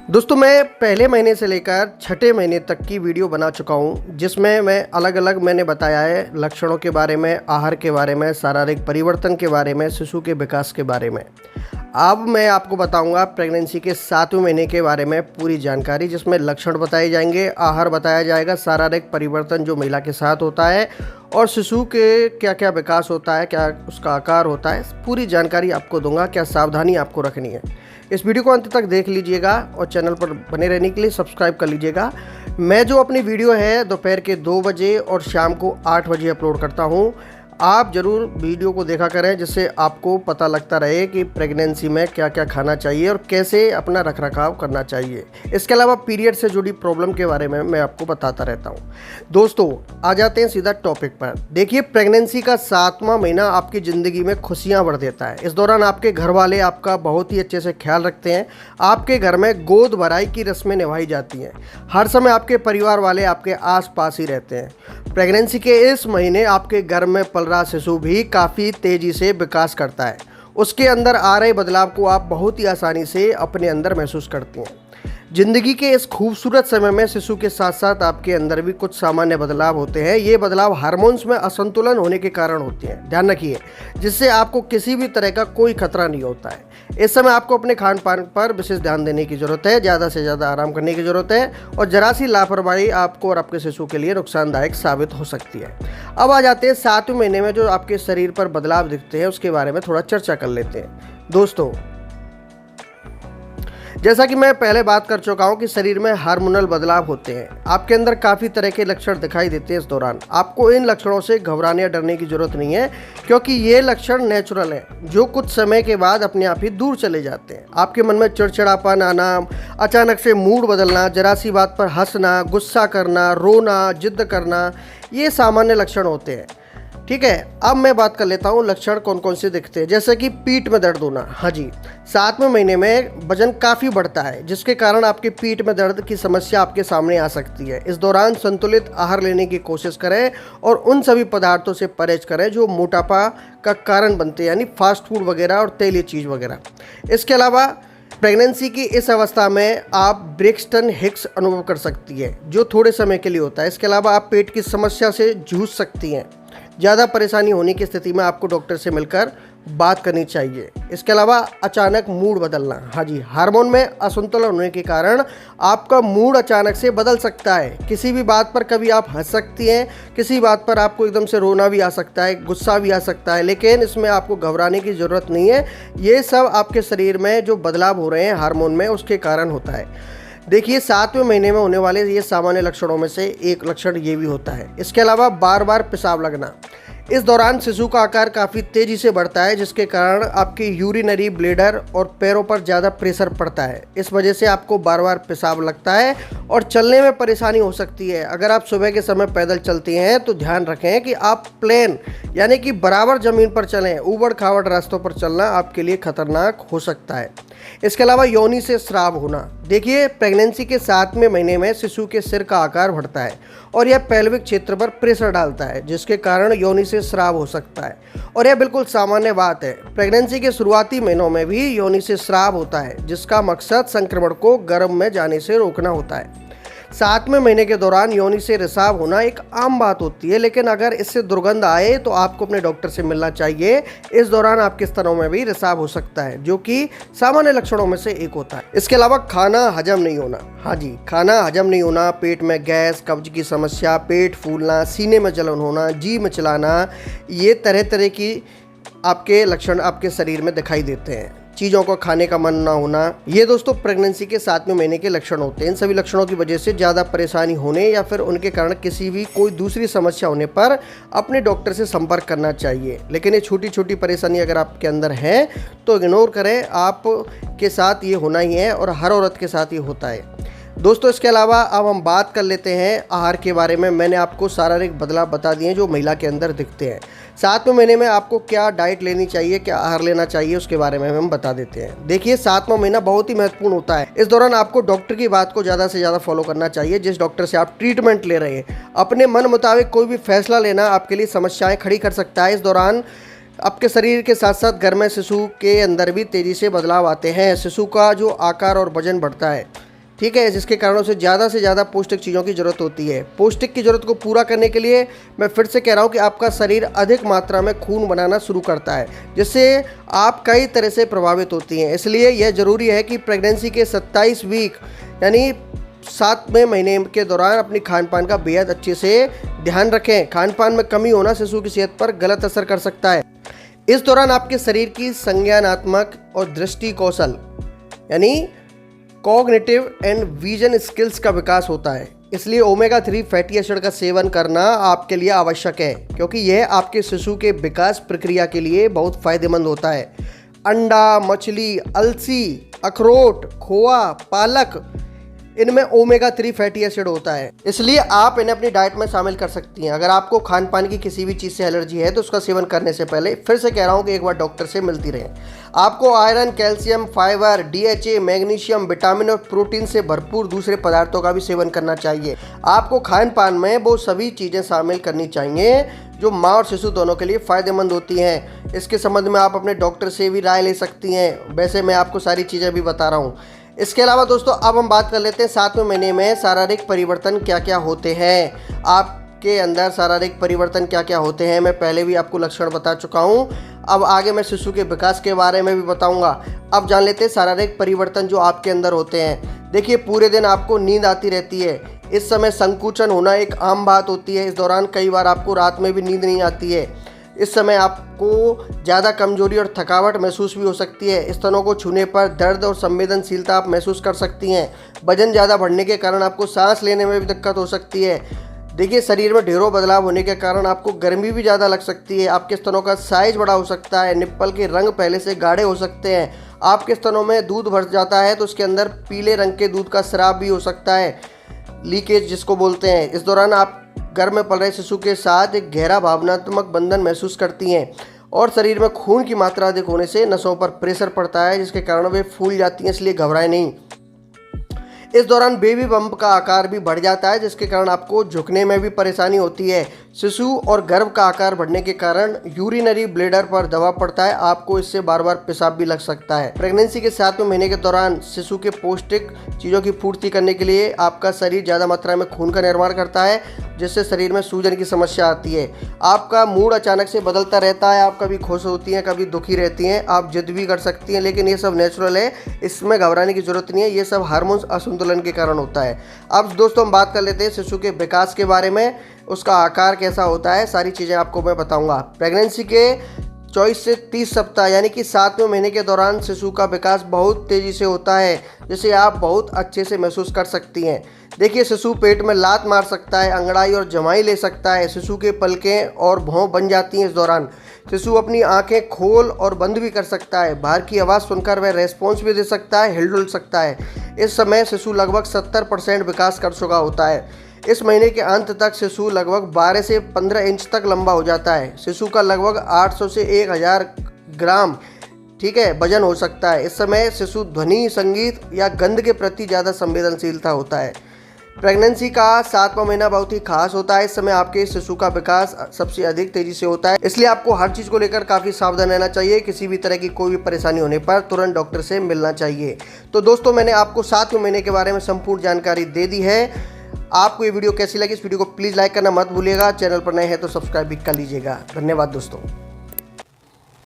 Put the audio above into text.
दोस्तों मैं पहले महीने से लेकर छठे महीने तक की वीडियो बना चुका हूं, जिसमें मैं अलग अलग मैंने बताया है लक्षणों के बारे में, आहार के बारे में, शारीरिक परिवर्तन के बारे में, शिशु के विकास के बारे में। अब मैं आपको बताऊंगा प्रेगनेंसी के 7वें महीने के बारे में पूरी जानकारी, जिसमें लक्षण बताए जाएंगे, आहार बताया जाएगा, शारीरिक परिवर्तन जो महिला के साथ होता है और शिशु के क्या क्या विकास होता है, क्या उसका आकार होता है, पूरी जानकारी आपको दूंगा। क्या सावधानी आपको रखनी है, इस वीडियो को अंत तक देख लीजिएगा और चैनल पर बने रहने के लिए सब्सक्राइब कर लीजिएगा। मैं जो अपनी वीडियो है दोपहर के 2 बजे और शाम को 8 बजे अपलोड करता हूँ। आप ज़रूर वीडियो को देखा करें, जिससे आपको पता लगता रहे कि प्रेगनेंसी में क्या क्या खाना चाहिए और कैसे अपना रखरखाव करना चाहिए। इसके अलावा पीरियड से जुड़ी प्रॉब्लम के बारे में मैं आपको बताता रहता हूँ। दोस्तों आ जाते हैं सीधा टॉपिक पर। देखिए, प्रेगनेंसी का 7वां महीना आपकी ज़िंदगी में खुशियाँ भर देता है। इस दौरान आपके घर वाले आपका बहुत ही अच्छे से ख्याल रखते हैं। आपके घर में गोद भराई की रस्में निभाई जाती हैं। हर समय आपके परिवार वाले आपके आस पास ही रहते हैं। प्रेगनेंसी के इस महीने आपके घर में पल रहा शिशु भी काफ़ी तेज़ी से विकास करता है। उसके अंदर आ रहे बदलाव को आप बहुत ही आसानी से अपने अंदर महसूस करते हैं। जिंदगी के इस खूबसूरत समय में शिशु के साथ साथ आपके अंदर भी कुछ सामान्य बदलाव होते हैं। ये बदलाव हार्मोन्स में असंतुलन होने के कारण होते हैं, ध्यान रखिए, जिससे आपको किसी भी तरह का कोई खतरा नहीं होता है। इस समय आपको अपने खान पान पर विशेष ध्यान देने की जरूरत है, ज़्यादा से ज़्यादा आराम करने की जरूरत है और जरा सी लापरवाही आपको और आपके शिशु के लिए नुकसानदायक साबित हो सकती है। अब आ जाते हैं 7वें महीने में जो आपके शरीर पर बदलाव दिखते हैं, उसके बारे में थोड़ा चर्चा कर लेते हैं। दोस्तों, जैसा कि मैं पहले बात कर चुका हूं कि शरीर में हार्मोनल बदलाव होते हैं। आपके अंदर काफ़ी तरह के लक्षण दिखाई देते हैं। इस दौरान आपको इन लक्षणों से घबराने या डरने की ज़रूरत नहीं है, क्योंकि ये लक्षण नेचुरल है, जो कुछ समय के बाद अपने आप ही दूर चले जाते हैं। आपके मन में चिड़चिड़ापन आना, अचानक से मूड बदलना, जरा सी बात पर हंसना, गुस्सा करना, रोना, जिद्द करना, ये सामान्य लक्षण होते हैं। ठीक है, अब मैं बात कर लेता हूँ लक्षण कौन कौन से दिखते हैं। जैसे कि पीठ में दर्द होना। हाँ जी, 7वें महीने में वजन काफ़ी बढ़ता है, जिसके कारण आपके पीठ में दर्द की समस्या आपके सामने आ सकती है। इस दौरान संतुलित आहार लेने की कोशिश करें और उन सभी पदार्थों से परहेज करें जो मोटापा का कारण बनते हैं, यानी फास्ट फूड वगैरह और तेलीय चीज़ वगैरह। इसके अलावा प्रेगनेंसी की इस अवस्था में आप ब्रेक्सटन हिक्स अनुभव कर सकती है, जो थोड़े समय के लिए होता है। इसके अलावा आप पेट की समस्या से जूझ सकती हैं। ज़्यादा परेशानी होने की स्थिति में आपको डॉक्टर से मिलकर बात करनी चाहिए। इसके अलावा अचानक मूड बदलना। हाँ जी, हार्मोन में असंतुलन होने के कारण आपका मूड अचानक से बदल सकता है। किसी भी बात पर कभी आप हंस सकती हैं, किसी बात पर आपको एकदम से रोना भी आ सकता है, गुस्सा भी आ सकता है, लेकिन इसमें आपको घबराने की ज़रूरत नहीं है। ये सब आपके शरीर में जो बदलाव हो रहे हैं हार्मोन में, उसके कारण होता है। देखिए, 7वें महीने में होने वाले ये सामान्य लक्षणों में से एक लक्षण ये भी होता है। इसके अलावा बार बार पेशाब लगना। इस दौरान शिशु का आकार काफ़ी तेज़ी से बढ़ता है, जिसके कारण आपकी यूरिनरी ब्लैडर और पैरों पर ज़्यादा प्रेशर पड़ता है। इस वजह से आपको बार बार पेशाब लगता है और चलने में परेशानी हो सकती है। अगर आप सुबह के समय पैदल चलते हैं तो ध्यान रखें कि आप प्लेन यानी कि बराबर ज़मीन पर चलें। ऊबड़ खाबड़ रास्तों पर चलना आपके लिए खतरनाक हो सकता है। इसके अलावा योनि से स्राव होना। देखिए, प्रेगनेंसी के 7वें महीने में शिशु के सिर का आकार बढ़ता है और यह पेल्विक क्षेत्र पर प्रेशर डालता है, जिसके कारण योनि से स्राव हो सकता है और यह बिल्कुल सामान्य बात है। प्रेगनेंसी के शुरुआती महीनों में भी योनि से स्राव होता है, जिसका मकसद संक्रमण को गर्भ में जाने से रोकना होता है। 7वें महीने के दौरान योनि से रिसाव होना एक आम बात होती है, लेकिन अगर इससे दुर्गंध आए तो आपको अपने डॉक्टर से मिलना चाहिए। इस दौरान आपके स्तनों में भी रिसाव हो सकता है, जो कि सामान्य लक्षणों में से एक होता है। इसके अलावा खाना हजम नहीं होना। हाँ जी, खाना हजम नहीं होना, पेट में गैस, कब्ज की समस्या, पेट फूलना, सीने में जलन होना, जी मिचलाना, ये तरह तरह की आपके लक्षण आपके शरीर में दिखाई देते हैं। चीज़ों को खाने का मन ना होना, ये दोस्तों प्रेगनेंसी के 7वें महीने के लक्षण होते हैं। इन सभी लक्षणों की वजह से ज़्यादा परेशानी होने या फिर उनके कारण किसी भी कोई दूसरी समस्या होने पर अपने डॉक्टर से संपर्क करना चाहिए। लेकिन ये छोटी छोटी परेशानी अगर आपके अंदर है तो इग्नोर करें, आप के साथ ये होना ही है और हर औरत के साथ ये होता है। दोस्तों, इसके अलावा अब हम बात कर लेते हैं आहार के बारे में। मैंने आपको शारीरिक बदलाव बता दिए जो महिला के अंदर दिखते हैं। 7वें महीने में आपको क्या डाइट लेनी चाहिए, क्या आहार लेना चाहिए, उसके बारे में हम बता देते हैं। देखिए, 7वां महीना बहुत ही महत्वपूर्ण होता है। इस दौरान आपको डॉक्टर की बात को ज़्यादा से ज़्यादा फॉलो करना चाहिए। जिस डॉक्टर से आप ट्रीटमेंट ले रहे हैं, अपने मन मुताबिक कोई भी फैसला लेना आपके लिए समस्याएँ खड़ी कर सकता है। इस दौरान आपके शरीर के साथ साथ घर में शिशु के अंदर भी तेज़ी से बदलाव आते हैं। शिशु का जो आकार और वजन बढ़ता है, ठीक है, जिसके कारणों से ज़्यादा पौष्टिक चीज़ों की ज़रूरत होती है। पौष्टिक की ज़रूरत को पूरा करने के लिए मैं फिर से कह रहा हूँ कि आपका शरीर अधिक मात्रा में खून बनाना शुरू करता है, जिससे आप कई तरह से प्रभावित होती हैं। इसलिए यह ज़रूरी है कि प्रेगनेंसी के 27 वीक यानी 7वें महीने के दौरान अपनी खान पान का बेहद अच्छे से ध्यान रखें। खान पान में कमी होना शिशु की सेहत पर गलत असर कर सकता है। इस दौरान आपके शरीर की संज्ञानात्मक और दृष्टि कौशल यानी कॉग्निटिव एंड विजन स्किल्स का विकास होता है। इसलिए ओमेगा 3 फैटी एसिड का सेवन करना आपके लिए आवश्यक है, क्योंकि यह आपके शिशु के विकास प्रक्रिया के लिए बहुत फायदेमंद होता है। अंडा, मछली, अलसी, अखरोट, खोआ, पालक, इनमें ओमेगा 3 फैटी एसिड होता है, इसलिए आप इन्हें अपनी डाइट में शामिल कर सकती हैं। अगर आपको खान पान की किसी भी चीज़ से एलर्जी है तो उसका सेवन करने से पहले फिर से कह रहा हूँ कि एक बार डॉक्टर से मिलती रहें। आपको iron, calcium, fibre, DHA, magnesium, vitamin और प्रोटीन से भरपूर दूसरे पदार्थों का भी सेवन करना चाहिए। आपको खान पान में वो सभी चीज़ें शामिल करनी चाहिए जो माँ और शिशु दोनों के लिए फ़ायदेमंद होती हैं। इसके संबंध में आप अपने डॉक्टर से भी राय ले सकती हैं। वैसे मैं आपको सारी चीज़ें भी बता रहा हूँ। इसके अलावा दोस्तों अब हम बात कर लेते हैं 7वें महीने में शारीरिक परिवर्तन क्या क्या होते हैं। आपके अंदर शारीरिक परिवर्तन क्या क्या होते हैं मैं पहले भी आपको लक्षण बता चुका हूँ। अब आगे मैं शिशु के विकास के बारे में भी बताऊँगा। अब जान लेते हैं शारीरिक परिवर्तन जो आपके अंदर होते हैं। देखिए, पूरे दिन आपको नींद आती रहती है। इस समय संकुचन होना एक आम बात होती है। इस दौरान कई बार आपको रात में भी नींद नहीं आती है। इस समय आपको ज़्यादा कमजोरी और थकावट महसूस भी हो सकती है। स्तनों को छूने पर दर्द और संवेदनशीलता आप महसूस कर सकती हैं। वजन ज़्यादा बढ़ने के कारण आपको सांस लेने में भी दिक्कत हो सकती है। देखिए, शरीर में ढेरों बदलाव होने के कारण आपको गर्मी भी ज़्यादा लग सकती है। आपके स्तनों का साइज बड़ा हो सकता है। निप्पल के रंग पहले से गाढ़े हो सकते हैं। आपके स्तनों में दूध भर जाता है तो उसके अंदर पीले रंग के दूध का स्राव भी हो सकता है, लीकेज जिसको बोलते हैं। इस दौरान आप गर्भ में पल रहे शिशु के साथ एक गहरा भावनात्मक बंधन महसूस करती हैं और शरीर में खून की मात्रा अधिक होने से नसों पर प्रेशर पड़ता है, जिसके कारण वे फूल जाती हैं। इसलिए घबराएं नहीं। इस दौरान बेबी बम्प का आकार भी बढ़ जाता है, जिसके कारण आपको झुकने में भी परेशानी होती है। शिशु और गर्भ का आकार बढ़ने के कारण यूरिनरी ब्लैडर पर दबाव पड़ता है। आपको इससे बार बार पेशाब भी लग सकता है। प्रेगनेंसी के 7वें महीने के दौरान शिशु के पौष्टिक चीज़ों की पूर्ति करने के लिए आपका शरीर ज़्यादा मात्रा में खून का निर्माण करता है, जिससे शरीर में सूजन की समस्या आती है। आपका मूड अचानक से बदलता रहता है। आप कभी खुश होती हैं, कभी दुखी रहती हैं। आप जिद भी कर सकती हैं, लेकिन ये सब नेचुरल है, इसमें घबराने की जरूरत नहीं है। ये सब हार्मोन्स असंतुलन के कारण होता है। अब दोस्तों हम बात कर लेते हैं शिशु के विकास के बारे में। उसका आकार कैसा होता है, सारी चीज़ें आपको मैं बताऊंगा। प्रेगनेंसी के 24 से 30 सप्ताह यानी कि 7वें महीने के दौरान शिशु का विकास बहुत तेज़ी से होता है, जिसे आप बहुत अच्छे से महसूस कर सकती हैं। देखिए, शिशु पेट में लात मार सकता है, अंगड़ाई और जमाई ले सकता है। शिशु के पलकें और भौं बन जाती हैं। इस दौरान शिशु अपनी आंखें खोल और बंद भी कर सकता है। बाहर की आवाज़ सुनकर वह रेस्पॉन्स भी दे सकता है, हिलडुल सकता है। इस समय शिशु लगभग 70% विकास कर चुका होता है। इस महीने के अंत तक शिशु लगभग 12 से 15 इंच तक लंबा हो जाता है। शिशु का लगभग 800 से 1000 ग्राम वजन हो सकता है। इस समय शिशु ध्वनि, संगीत या गंध के प्रति ज़्यादा संवेदनशीलता होता है। प्रेगनेंसी का 7वां महीना बहुत ही खास होता है। इस समय आपके शिशु का विकास सबसे अधिक तेजी से होता है, इसलिए आपको हर चीज़ को लेकर काफ़ी सावधान रहना चाहिए। किसी भी तरह की कोई भी परेशानी होने पर तुरंत डॉक्टर से मिलना चाहिए। तो दोस्तों, मैंने आपको 7वें महीने के बारे में संपूर्ण जानकारी दे दी है। आपको ये वीडियो कैसी लगी, इस वीडियो को प्लीज़ लाइक करना मत भूलिएगा। चैनल पर नए हैं तो सब्सक्राइब भी कर लीजिएगा। धन्यवाद दोस्तों।